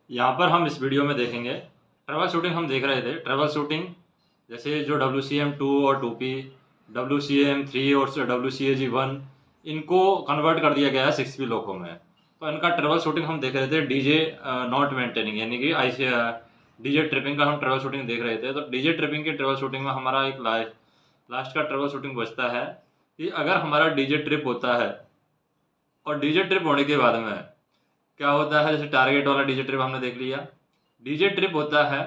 यहाँ पर हम इस वीडियो में देखेंगे ट्रबल शूटिंग। हम देख रहे थे ट्रबल शूटिंग जैसे जो WCM2 और 2P, WCM3 और WCAG1 इनको कन्वर्ट कर दिया गया है 6P लोको में। तो इनका ट्रबल शूटिंग हम देख रहे थे डीजे नॉट मेंटेनिंग, यानी कि ऐसे डीजे ट्रिपिंग का हम ट्रबल शूटिंग देख रहे थे। तो डीजे ट्रिपिंग की ट्रबल शूटिंग में हमारा एक लास्ट का ट्रबल शूटिंग बचता है कि अगर हमारा डीजे ट्रिप होता है और डीजे ट्रिप होने के बाद में क्या होता है, जैसे टारगेट वाला डीजे ट्रिप हमने देख लिया। डीजे ट्रिप होता है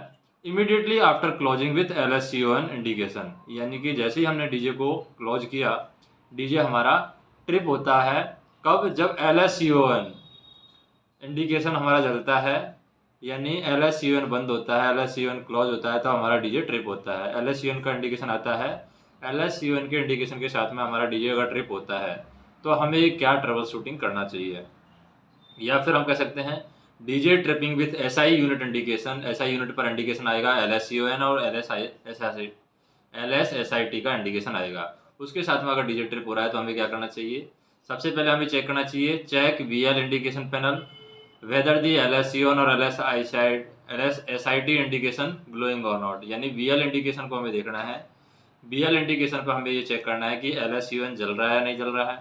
immediately after closing with LSCON indication, यानी कि जैसे ही हमने डीजे को क्लोज किया, डीजे हमारा ट्रिप होता है कब, जब LSCON इंडिकेशन हमारा जलता है, यानी LSCON बंद होता है, LSCON क्लोज होता है, तो हमारा डीजे ट्रिप होता है। LSCON का इंडिकेशन आता है, LSCON के इंडिकेशन के साथ में हमारा डीजे अगर ट्रिप होता है तो हमें क्या ट्रबल शूटिंग करना चाहिए, या फिर हम कह सकते हैं DJ tripping with SI unit indication. SI unit पर इंडिकेशन आएगा LSCON और LSSIT का इंडिकेशन आएगा। उसके साथ में अगर डीजे ट्रिप हो रहा है तो हमें क्या करना चाहिए, सबसे पहले हमें चेक करना चाहिए, check VL indication panel whether the LSCON और LSSIT इंडिकेशन ग्लोइंग और नॉट, यानी VL इंडिकेशन को हमें देखना है। VL इंडिकेशन पर हमें ये चेक करना है कि LSCON जल रहा है नहीं जल रहा है,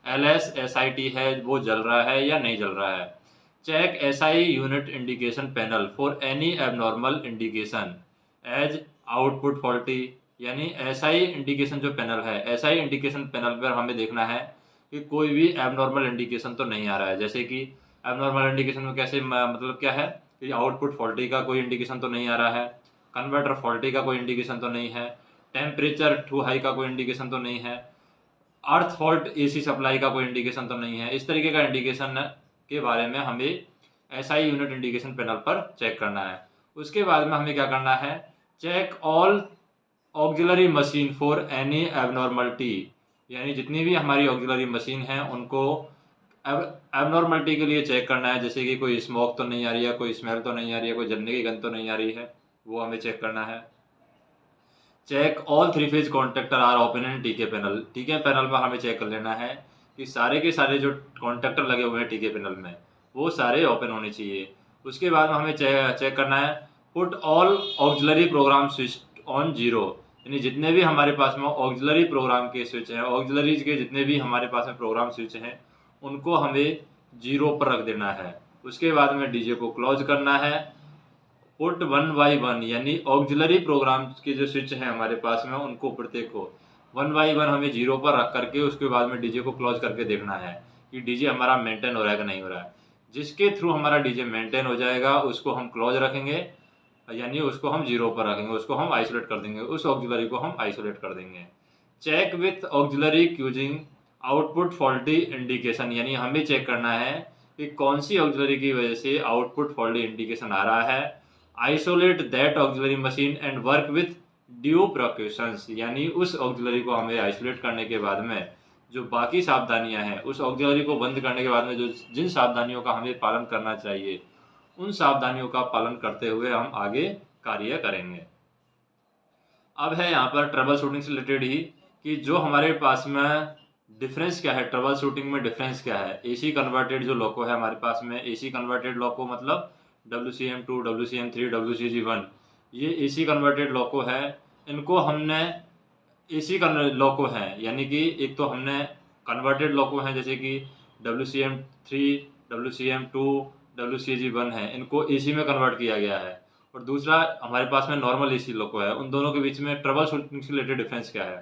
LSSIT है वो जल रहा है या नहीं जल रहा है। Check SI unit indication panel for any abnormal indication as output faulty, यानी SI इंडिकेशन जो पैनल है, SI इंडिकेशन पैनल पर हमें देखना है कि कोई भी एबनॉर्मल इंडिकेशन तो नहीं आ रहा है। जैसे कि एबनॉर्मल इंडिकेशन में कैसे मतलब क्या है कि आउटपुट फॉल्टी का कोई इंडिकेशन तो नहीं आ रहा है, कन्वर्टर फॉल्टी का कोई इंडिकेशन तो नहीं है, टेम्परेचर टू हाई का कोई इंडिकेशन तो नहीं है, अर्थ फॉल्ट AC सप्लाई का कोई इंडिकेशन तो नहीं है। इस तरीके का इंडिकेशन के बारे में हमें SI यूनिट इंडिकेशन पैनल पर चेक करना है। उसके बाद में हमें क्या करना है, check all auxiliary machine for any abnormality, यानी जितनी भी हमारी ऑक्सिलरी मशीन है उनको एबनॉर्मलिटी के लिए चेक करना है। जैसे कि कोई स्मोक तो नहीं आ रही है, कोई स्मेल तो नहीं आ रही है, कोई जलने की गंध तो नहीं आ रही है, वो हमें चेक करना है। Check all 3 phase contactor are open in TK panel. TK panel में हमें चेक कर लेना है कि सारे के सारे जो कॉन्टेक्टर लगे हुए हैं TK पैनल में वो सारे ओपन होने चाहिए। उसके बाद में हमें चेक करना है put all auxiliary program switch on 0, यानी जितने भी हमारे पास में ऑक्सिलरी प्रोग्राम के स्विच हैं, ऑक्सिलरीज के जितने भी हमारे पास में प्रोग्राम स्विच हैं उनको हमें 0 पर रख देना है। उसके बाद में डीजे को क्लोज करना है। पुट 1 बाई 1, यानी ऑक्सिलरी प्रोग्राम के जो स्विच हैं हमारे पास में उनको प्रत्येक को 1 बाई 1 हमें 0 पर रख करके उसके बाद में डीजे को क्लोज करके देखना है कि डीजे हमारा मेंटेन हो रहा है कि नहीं हो रहा है। जिसके थ्रू हमारा डीजे मेंटेन हो जाएगा उसको हम क्लोज रखेंगे, यानी उसको हम 0 पर रखेंगे, उसको हम आइसोलेट कर देंगे, उस ऑक्सिलरी को हम आइसोलेट कर देंगे। Check with auxiliary causing output faulty indication, यानी हमें चेक करना है कि कौन सी ऑक्सिलरी की वजह से आउटपुट फॉल्टी इंडिकेशन आ रहा है। Isolate that auxiliary machine and work with due precautions, यानी उस ऑक्सिलरी को हमें आइसोलेट करने के बाद में जो बाकी सावधानियां हैं, उस ऑक्सिलरी को बंद करने के बाद में जो जिन सावधानियों का हमें पालन करना चाहिए उन सावधानियों का पालन करते हुए हम आगे कार्य करेंगे। अब है यहाँ पर ट्रबल शूटिंग से रिलेटेड ही कि जो हमारे पास में डिफरेंस क्या है, ट्रबल शूटिंग में डिफरेंस क्या है। AC कन्वर्टेड जो लोको है हमारे पास में, AC कन्वर्टेड लोको मतलब WCM2, WCM3, WCG1, ये AC कन्वर्टेड लोको है। इनको हमने AC लोको है, यानी कि एक तो हमने कन्वर्टेड लोको हैं जैसे कि WCM3, WCM2, WCG1 है, इनको AC में कन्वर्ट किया गया है। और दूसरा हमारे पास में नॉर्मल AC लोको है। उन दोनों के बीच में ट्रबल शूटिंग से रिलेटेड डिफरेंस क्या है,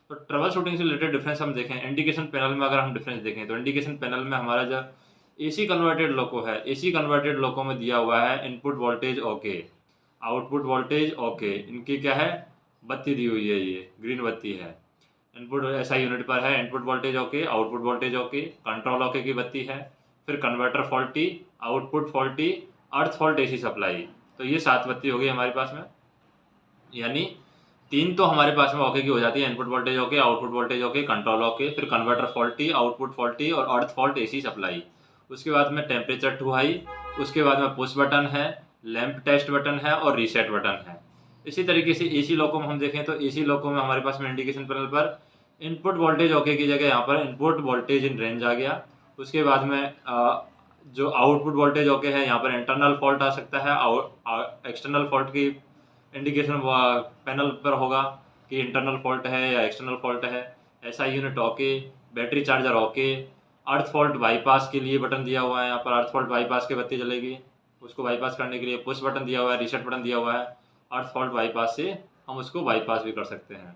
तो ट्रबल शूटिंग से रिलेटेड डिफरेंस हम देखें इंडिकेशन पैनल में। अगर हम डिफरेंस देखें तो इंडिकेशन पैनल में हमारा जो AC कन्वर्टेड लोको है, AC कन्वर्टेड लोको में दिया हुआ है input voltage okay, output voltage okay, इनकी क्या है बत्ती दी हुई है, ये ग्रीन बत्ती है। इनपुट SI यूनिट पर है, input voltage okay, output voltage okay, control okay की बत्ती है। फिर कन्वर्टर फॉल्टी, आउटपुट फॉल्टी, अर्थ फॉल्ट AC सप्लाई, तो ये 7 बत्ती हो गई हमारे पास में। यानी 3 तो हमारे पास में ओके की हो जाती है, input voltage okay, output voltage okay, control okay, फिर कन्वर्टर फॉल्टी, आउटपुट फॉल्टी और अर्थ फॉल्ट AC सप्लाई। उसके बाद में टेम्परेचर टू हाई, उसके बाद में पुश बटन है, लैंप टेस्ट बटन है और रीसेट बटन है। इसी तरीके से AC लोको में हम देखें तो AC लोको में हमारे पास में इंडिकेशन पैनल पर इनपुट वोल्टेज ओके की जगह यहाँ पर इनपुट वोल्टेज इन रेंज आ गया। उसके बाद में जो आउटपुट वोल्टेज ओके है, यहाँ पर इंटरनल फॉल्ट आ सकता है, एक्सटर्नल फॉल्ट की इंडिकेशन पैनल पर होगा कि इंटरनल फॉल्ट है या एक्सटर्नल फॉल्ट है। SI unit okay, battery charger okay, अर्थ फॉल्ट बाईपास के लिए बटन दिया हुआ है, यहाँ पर अर्थ फॉल्ट बाईपास के बत्ती जलेगी, उसको बाईपास करने के लिए पुश बटन दिया हुआ है, रीसेट बटन दिया हुआ है। अर्थ फॉल्ट बाईपास से हम उसको बाईपास भी कर सकते हैं।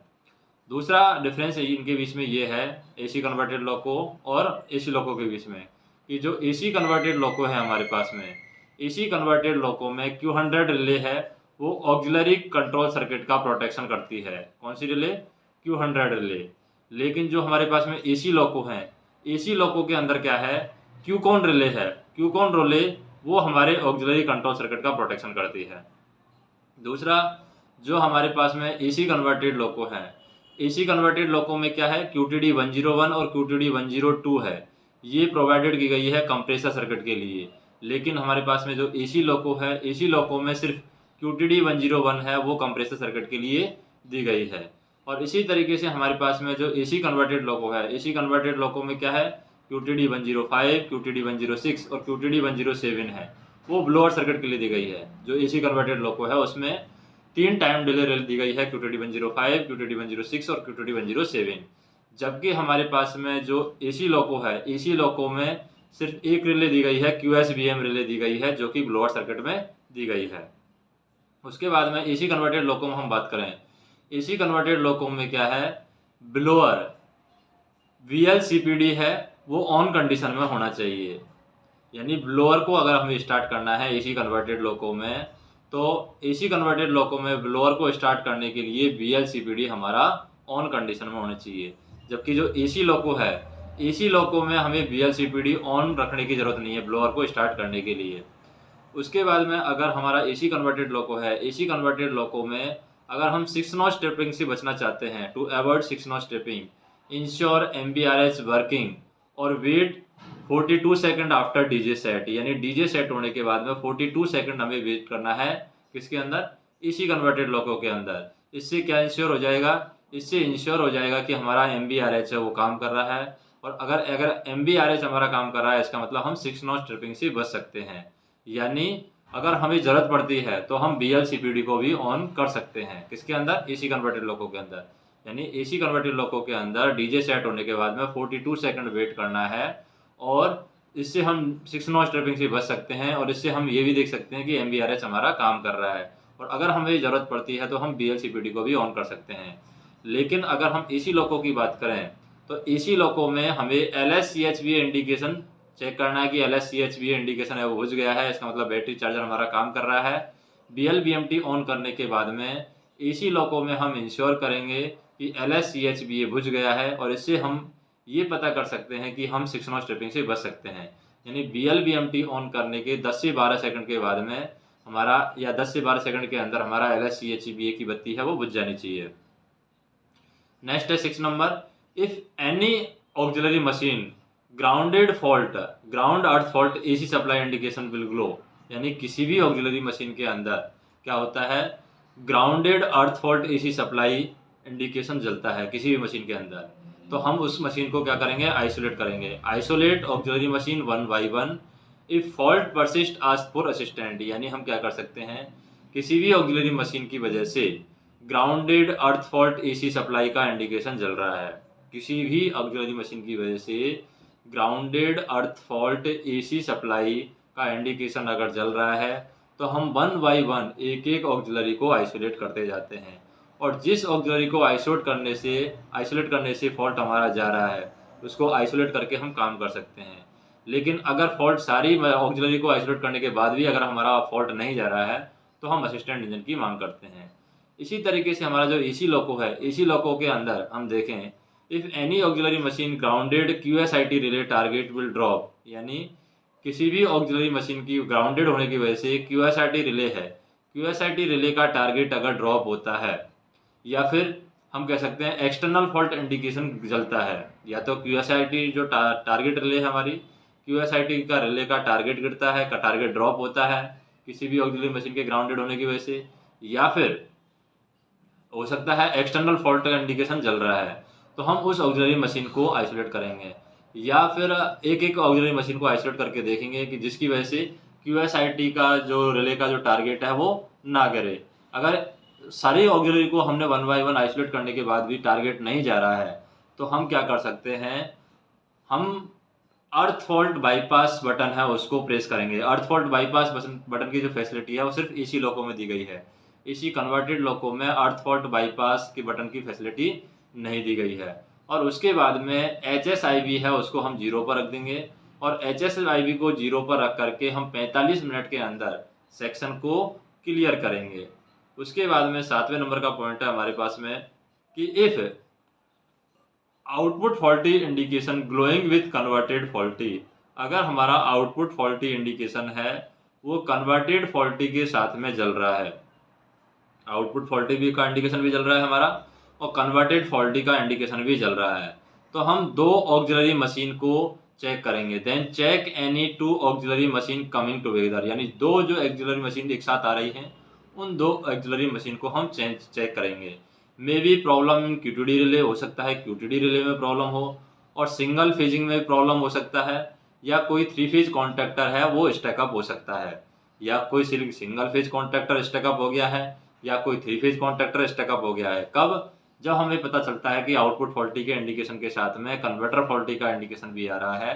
दूसरा डिफरेंस इनके बीच में ये है एसी कन्वर्टेड लोको और एसी लोको के बीच में, कि जो एसी कन्वर्टेड लोको है हमारे पास में, एसी कन्वर्टेड लोको में Q100 रिले है, वो ऑक्सिलरी कंट्रोल सर्किट का प्रोटेक्शन करती है। कौन सी रिले? Q100 relay. लेकिन जो हमारे पास में एसी लोको है, एसी लोको के अंदर क्या है? क्यूकॉन रिले है। क्यूकॉन रिले वो हमारे ऑक्सिलरी कंट्रोल सर्किट का प्रोटेक्शन करती है। दूसरा, जो हमारे पास में एसी कन्वर्टेड लोको है, एसी कन्वर्टेड लोको में क्या है? QTD 101 और QTD 102 है, ये प्रोवाइडेड की गई है कंप्रेसर सर्किट के लिए। लेकिन हमारे पास में जो एसी लोको है, एसी लोको में सिर्फ QTD 101 है, वो कंप्रेसर सर्किट के लिए दी गई है। और इसी तरीके से हमारे पास में जो एसी कन्वर्टेड लोको है, एसी कन्वर्टेड लोको में क्या है? QTD 105, QTD 106 और QTD 107 है, वो ब्लोअर सर्किट के लिए दी गई है। जो एसी कन्वर्टेड लोको है उसमें 3 टाइम डिले रेल दी गई है, QTD 105, QTD 106 और QTD 107। जबकि हमारे पास में जो एसी लोको है, एसी लोको में सिर्फ एक रिले दी गई है, QSBM रिले दी गई है, जो कि ब्लोअर सर्किट में दी गई है। उसके बाद में एसी कन्वर्टेड लोको में हम बात करें, एसी कन्वर्टेड लोको में क्या है? ब्लोअर VLCPD है, वो ऑन कंडीशन में होना चाहिए। यानी ब्लोअर को अगर हमें स्टार्ट करना है एसी कन्वर्टेड लोको में, तो एसी कन्वर्टेड लोको में ब्लोअर को स्टार्ट करने के लिए VLCPD हमारा ऑन कंडीशन में होना चाहिए। जबकि जो एसी लोको है, एसी लोको में हमें VLCPD ऑन रखने की ज़रूरत नहीं है ब्लोअर को स्टार्ट करने के लिए। उसके बाद में अगर हमारा एसी कन्वर्टेड लोको है, एसी कन्वर्टेड लोको में अगर हम 6 नॉच ट्रिपिंग से बचना चाहते हैं, to avoid 6 notch tripping, ensure MBRS working और wait 42 second after DJ set, यानी डीजे सेट होने के बाद में 42 सेकंड हमें वेट करना है। किसके अंदर? एसी कन्वर्टेड लोको के अंदर। इससे क्या इंश्योर हो जाएगा? इससे इंश्योर हो जाएगा कि हमारा MBRH है वो काम कर रहा है। और अगर MBRH हमारा काम कर रहा है, इसका मतलब हम 6 नॉच ट्रिपिंग से बच सकते हैं। यानी अगर हमें ज़रूरत पड़ती है तो हम VLCPD को भी ऑन कर सकते हैं। किसके अंदर? एसी कन्वर्टेड लोको के अंदर। यानी एसी कन्वर्टेड लोको के अंदर डीजे सेट होने के बाद में 42 सेकंड वेट करना है, और इससे हम 6 नॉच ट्रिपिंग से बच सकते हैं। और इससे हम ये भी देख सकते हैं कि MBRH हमारा काम कर रहा है, और अगर हमें ज़रूरत पड़ती है तो हम VLCPD को भी ऑन कर सकते हैं। लेकिन अगर हम एसी लोको की बात करें, तो एसी लोको में हमें LSCHVA इंडिकेशन चेक करना है कि LSCHVA इंडिकेशन है वो बुझ गया है, इसका मतलब बैटरी चार्जर हमारा काम कर रहा है। BLBMT ऑन करने के बाद में एसी लोको में हम इंश्योर करेंगे कि LSCHVA बुझ गया है, और इससे हम ये पता कर सकते हैं कि हम 6 नॉच ट्रिपिंग से बच सकते हैं। यानी BLBMT ऑन करने के 10 से 12 सेकंड के बाद में हमारा, या 10 से 12 सेकंड के अंदर हमारा LSCHVA की बत्ती है वो बुझ जानी चाहिए। नेक्स्ट है 6 number, if any auxiliary machine grounded fault, ground earth fault AC supply indication will glow. यानी किसी भी ऑक्सिलरी मशीन के अंदर क्या होता है? ग्राउंडेड अर्थ फॉल्ट एसी सप्लाई इंडिकेशन जलता है किसी भी मशीन के अंदर। तो हम उस मशीन को क्या करेंगे? आइसोलेट करेंगे। Isolate auxiliary machine 1 by 1, if fault persist ask for assistant. यानी हम क्या कर सकते हैं? किसी भी ऑक्सिलरी मशीन की वजह से ग्राउंडेड अर्थ फॉल्ट एसी सप्लाई का इंडिकेशन जल रहा है, किसी भी ऑक्सिलरी मशीन की वजह से ग्राउंडेड अर्थ फॉल्ट एसी सप्लाई का इंडिकेशन अगर जल रहा है, तो हम 1 by 1 एक एक ऑक्सिलरी को आइसोलेट करते जाते हैं। और जिस ऑक्सिलरी को आइसोलेट करने से फॉल्ट हमारा जा रहा है, उसको आइसोलेट करके हम काम कर सकते हैं। लेकिन अगर फॉल्ट सारी ऑक्सिलरी को आइसोलेट करने के बाद भी अगर हमारा फॉल्ट नहीं जा रहा है, तो हम असिस्टेंट इंजन की मांग करते हैं। इसी तरीके से हमारा जो एसी लोको है, एसी लोको के अंदर हम देखें, if any auxiliary machine grounded QSIT relay target will drop. यानी किसी भी ऑक्सिलरी मशीन की ग्राउंडेड होने की वजह से QSIT रिले है, QSIT रिले का टारगेट अगर ड्रॉप होता है, या फिर हम कह सकते हैं एक्सटर्नल फॉल्ट इंडिकेशन जलता है, या तो QSIT जो टारगेट रिले है हमारी, QSIT का रिले का टारगेट गिरता है, का टारगेट ड्रॉप होता है किसी भी ऑक्सिलरी मशीन के ग्राउंडेड होने की वजह से, या फिर हो सकता है एक्सटर्नल फॉल्ट का इंडिकेशन जल रहा है, तो हम उस ऑक्सिलरी मशीन को आइसोलेट करेंगे। या फिर एक एक ऑक्सिलरी मशीन को आइसोलेट करके देखेंगे कि जिसकी वजह से QSIT का जो रिले का जो टारगेट है वो ना गिरे। अगर सारी ऑक्सिलरी को हमने वन बाय वन आइसोलेट करने के बाद भी टारगेट नहीं जा रहा है, तो हम क्या कर सकते हैं, हम अर्थ फॉल्ट बाईपास बटन है उसको प्रेस करेंगे। अर्थ फॉल्ट बाईपास बटन की जो फैसिलिटी है वो सिर्फ एसी लोको में दी गई है। एसी कन्वर्टेड लोको में अर्थ फॉल्ट बाईपास के बटन की फैसिलिटी नहीं दी गई है। और उसके बाद में HSIV है उसको हम 0 पर रख देंगे, और HSIV को 0 पर रख करके हम 45 मिनट के अंदर सेक्शन को क्लियर करेंगे। उसके बाद में 7वें नंबर का पॉइंट है हमारे पास में कि if output faulty indication glowing with converted faulty, अगर हमारा आउटपुट फॉल्टी इंडिकेशन है वो कन्वर्टेड फॉल्टी के साथ में जल रहा है, आउटपुट फॉल्टी भी का इंडिकेशन भी जल रहा है हमारा और कन्वर्टेड फॉल्टी का इंडिकेशन भी जल रहा है, तो हम दो ऑक्सिलरी मशीन को चेक करेंगे। Then check any two auxiliary machine coming together, यानी दो जो ऑक्सिलरी मशीन एक साथ आ रही हैं उन दो ऑक्सिलरी मशीन को हम चेक करेंगे। May be problem in QTD relay, हो सकता है QTD रिले में प्रॉब्लम हो, और सिंगल फेजिंग में प्रॉब्लम हो सकता है, या कोई 3 फेज कॉन्ट्रैक्टर है वो स्टैकअप हो सकता है, या कोई सिंगल फेज कॉन्ट्रैक्टर स्टैकअप हो गया है, या कोई 3 फेज कॉन्ट्रैक्टर स्टैकअप हो गया है। कब? जब हमें पता चलता है कि आउटपुट फॉल्टी के इंडिकेशन के साथ में कन्वर्टर फॉल्टी का इंडिकेशन भी आ रहा है,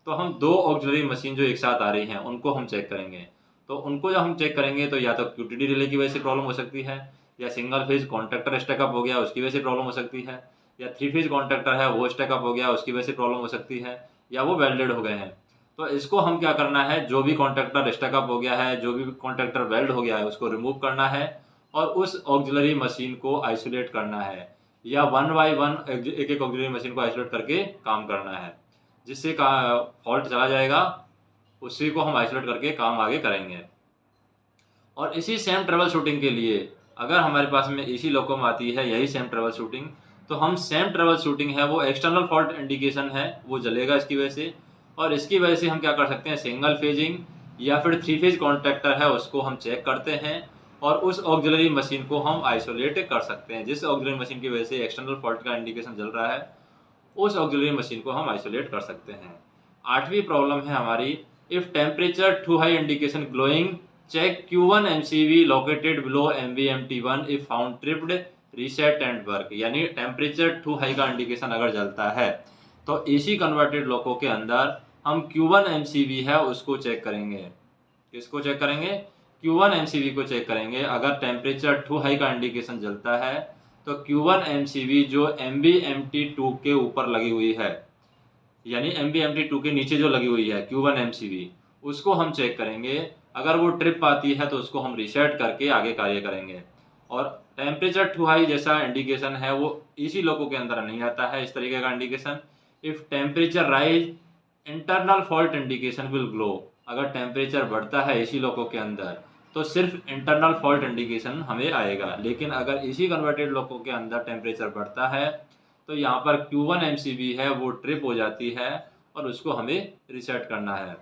तो हम दो ऑक्सिलरी मशीन जो एक साथ आ रही हैं उनको हम चेक करेंगे। तो उनको जब हम चेक करेंगे तो या तो QTD रिले की वजह से प्रॉब्लम हो सकती है, या सिंगल फेज कॉन्ट्रैक्टर स्टैकअप हो गया उसकी वजह से प्रॉब्लम हो सकती है, या 3 फेज कॉन्ट्रैक्टर है वो स्टैकअप हो गया उसकी वजह से प्रॉब्लम हो सकती है, या वो वेल्डेड हो गए हैं। तो इसको हम क्या करना है, जो भी कॉन्ट्रैक्टर स्टैकअप हो गया है, जो भी कॉन्ट्रैक्टर वेल्ड हो गया है उसको रिमूव करना है और उस ऑक्सिलरी मशीन को आइसोलेट करना है, या वन बाय वन एक एक ऑक्सिलरी मशीन को आइसोलेट करके काम करना है, जिससे का फॉल्ट चला जाएगा, उसी को हम आइसोलेट करके काम आगे करेंगे। और इसी सेम ट्रबल शूटिंग के लिए अगर हमारे पास में एसी लोको में आती है यही सेम ट्रबल शूटिंग, तो हम सेम ट्रबल शूटिंग है वो एक्सटर्नल फॉल्ट इंडिकेशन है वो जलेगा इसकी वजह से, और इसकी वजह से हम क्या कर सकते हैं, सिंगल फेजिंग या फिर 3 फेज कॉन्ट्रैक्टर है उसको हम चेक करते हैं और उस ऑक्सिलरी मशीन को हम आइसोलेट कर सकते हैं। जिस ऑक्सिलरी मशीन की वजह से एक्सटर्नल फॉल्ट का इंडिकेशन जल रहा है उस ऑक्सिलरी मशीन को हम आइसोलेट कर सकते हैं। 8वीं प्रॉब्लम है हमारी, if temperature too high indication glowing, check Q1 MCV located below MVMT1 if found tripped, reset and work. यानी टेम्परेचर टू हाई का इंडिकेशन अगर जलता है तो AC कन्वर्टेड लोको के अंदर हम Q1 MCV है उसको चेक करेंगे। किसको चेक करेंगे? Q1 MCV को चेक करेंगे। अगर टेम्परेचर टू हाई का इंडिकेशन जलता है तो Q1 MCV जो MVMT2 के ऊपर लगी हुई है, यानी MVMT2 के नीचे जो लगी हुई है Q1 MCV, उसको हम चेक करेंगे। अगर वो ट्रिप आती है तो उसको हम रीसेट करके आगे कार्य करेंगे। और टेम्परेचर टू हाई जैसा इंडिकेशन है वो इसी लोको के अंदर नहीं आता है, इस तरीके का indication. If temperature rise internal fault indication will glow, अगर टेम्परेचर बढ़ता है इसी लोको के अंदर तो सिर्फ इंटरनल फॉल्ट इंडिकेशन हमें आएगा। लेकिन अगर इसी कन्वर्टेड लोको के अंदर टेम्परेचर बढ़ता है तो यहाँ पर Q1 MCV है वो ट्रिप हो जाती है और उसको हमें रीसेट करना है।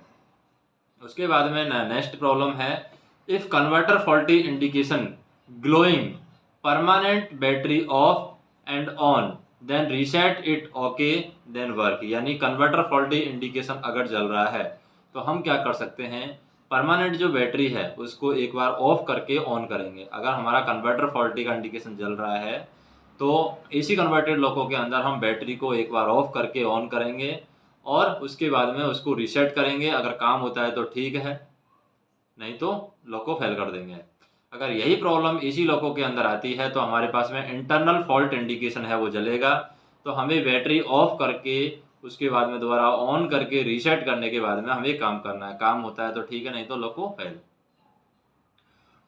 उसके बाद में नेक्स्ट प्रॉब्लम है, if converter faulty indication glowing permanent battery off and on then reset it okay then work. यानी कन्वर्टर फॉल्टी इंडिकेशन अगर जल रहा है तो हम क्या कर सकते हैं, परमानेंट जो बैटरी है उसको एक बार ऑफ करके ऑन करेंगे। अगर हमारा कन्वर्टर फॉल्टी का इंडिकेशन जल रहा है तो AC कन्वर्टेड लोको के अंदर हम बैटरी को एक बार ऑफ करके ऑन करेंगे और उसके बाद में उसको रीसेट करेंगे। अगर काम होता है तो ठीक है, नहीं तो लोको फेल कर देंगे। अगर यही प्रॉब्लम AC लोको के अंदर आती है तो हमारे पास में इंटरनल फॉल्ट इंडिकेशन है वो जलेगा, तो हमें बैटरी ऑफ करके उसके बाद में दोबारा ऑन करके रीसेट करने के बाद में हमें काम करना है। काम होता है तो ठीक है, नहीं तो लोको फेल।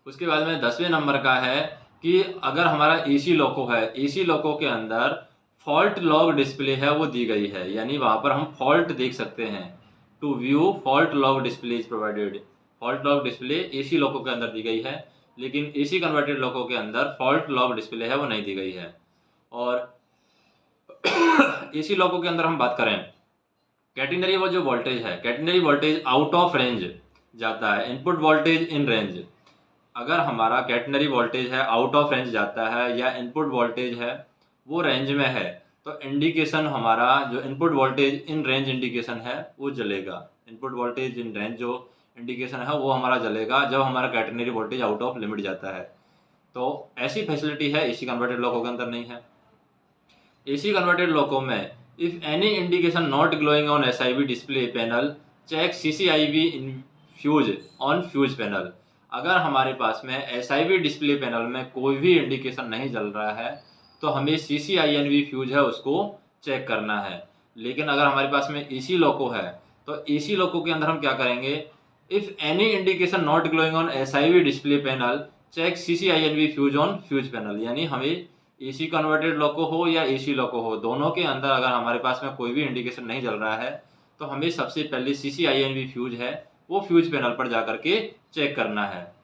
उसके बाद में 10वें नंबर का है कि अगर हमारा AC लोको है, AC लोको के अंदर फॉल्ट लॉग डिस्प्ले है वो दी गई है, यानी वहाँ पर हम फॉल्ट देख सकते हैं। To view fault log display is provided. Fault log display AC loco के अंदर दी गई है, लेकिन AC कन्वर्टेड लोको के अंदर फॉल्ट लॉग डिस्प्ले है वो नहीं दी गई है। और AC लोको के अंदर हम बात करें, कैटेनरी वो जो वोल्टेज है, catenary voltage out of range जाता है, इनपुट वोल्टेज इन रेंज। अगर हमारा कैटेनरी वोल्टेज है आउट ऑफ रेंज जाता है या इनपुट वोल्टेज है वो रेंज में है, तो इंडिकेशन हमारा जो input voltage in range indication है वो जलेगा। इनपुट वोल्टेज इन रेंज जो इंडिकेशन है वो हमारा जलेगा जब हमारा catenary voltage out of limit जाता है। तो ऐसी फैसिलिटी है एसी कन्वर्टेड लॉको के अंदर नहीं है। एसी कन्वर्टेड लॉको में if any indication not glowing on SIB display panel check CCIV in fuse on fuse panel. अगर हमारे पास में SIB डिस्प्ले पैनल में कोई भी इंडिकेशन नहीं जल रहा है तो हमें CCINV फ्यूज है उसको चेक करना है। लेकिन अगर हमारे पास में AC लॉको है तो AC लॉको के अंदर हम क्या करेंगे, if any indication not glowing on SIB display panel check CCINV fuse on fuse panel. यानी हमें AC कन्वर्टेड लॉको हो या AC लॉको हो, दोनों के अंदर अगर हमारे पास में कोई भी इंडिकेशन नहीं चल रहा है तो हमें सबसे पहले CCINV फ्यूज है वो फ्यूज पैनल पर जाकर के चेक करना है।